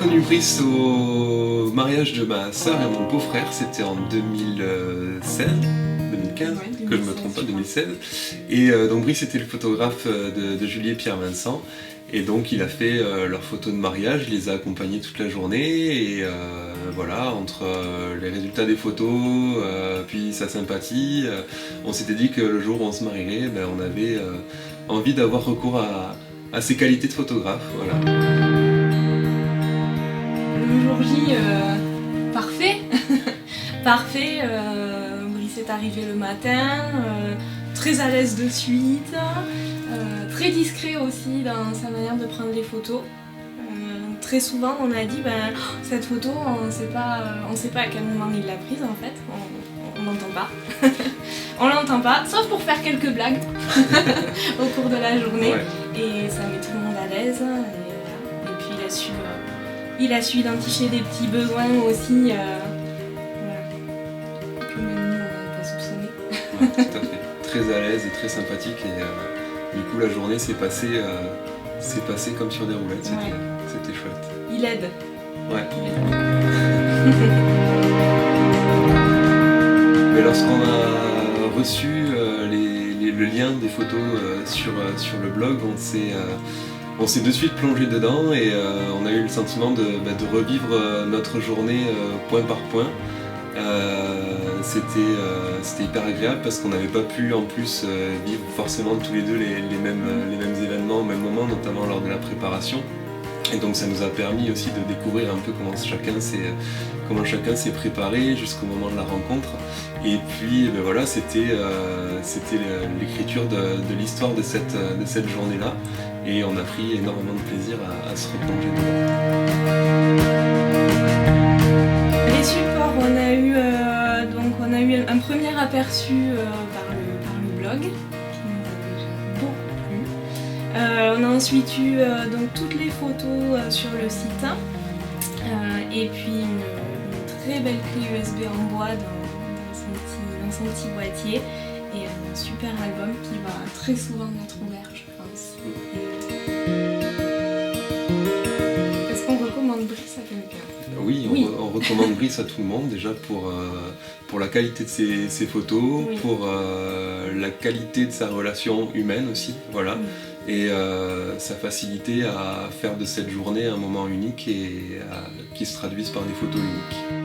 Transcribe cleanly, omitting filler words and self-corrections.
connu Brice au mariage de ma soeur et mon beau-frère, c'était en 2016, 2015, Ouais, que je ne me trompe pas, 2016. Et donc Brice était le photographe de Julie et Pierre Vincent. Et donc il a fait leurs photos de mariage, il les a accompagnés toute la journée. Et voilà, entre les résultats des photos, puis sa sympathie, on s'était dit que le jour où on se marierait, ben, on avait envie d'avoir recours à ses qualités de photographe. Voilà. Le jour J, parfait. Parfait. Brice est arrivé le matin, très à l'aise de suite, très discret aussi dans sa manière de prendre les photos. Très souvent on a dit cette photo on sait pas à quel moment il l'a prise en fait, on l'entend pas. On l'entend pas, sauf pour faire quelques blagues au cours de la journée. Ouais. Et ça met tout le monde à l'aise. Et puis il a su identifier des petits besoins aussi. Voilà. Que même nous on n'a pas soupçonné. Ouais, tout à fait. Très à l'aise et très sympathique. Et du coup la journée s'est passée comme sur des roulettes. C'était chouette. Il aide. Ouais. Mais lorsqu'on a reçu le lien des photos sur le blog, on s'est de suite plongé dedans et on a eu le sentiment de revivre notre journée point par point. C'était hyper agréable parce qu'on n'avait pas pu en plus vivre forcément tous les deux les mêmes événements au même moment, notamment lors de la préparation. Et donc ça nous a permis aussi de découvrir un peu comment chacun s'est préparé jusqu'au moment de la rencontre. Et puis voilà, c'était l'écriture de l'histoire de cette journée-là. Et on a pris énormément de plaisir à se replonger dedans. Les supports, on a eu un premier aperçu par le blog, qui nous a déjà beaucoup plu. On a ensuite eu donc toutes les photos sur le site, et puis une très belle clé USB en bois dans son petit boîtier, et un super album qui va très souvent être ouvert, je pense. Est-ce qu'on recommande Brice à quelqu'un ? Oui, on recommande Brice à tout le monde, déjà pour la qualité de ses photos, oui. Pour la qualité de sa relation humaine aussi, voilà. Oui. Et sa facilité à faire de cette journée un moment unique et qui se traduise par des photos uniques.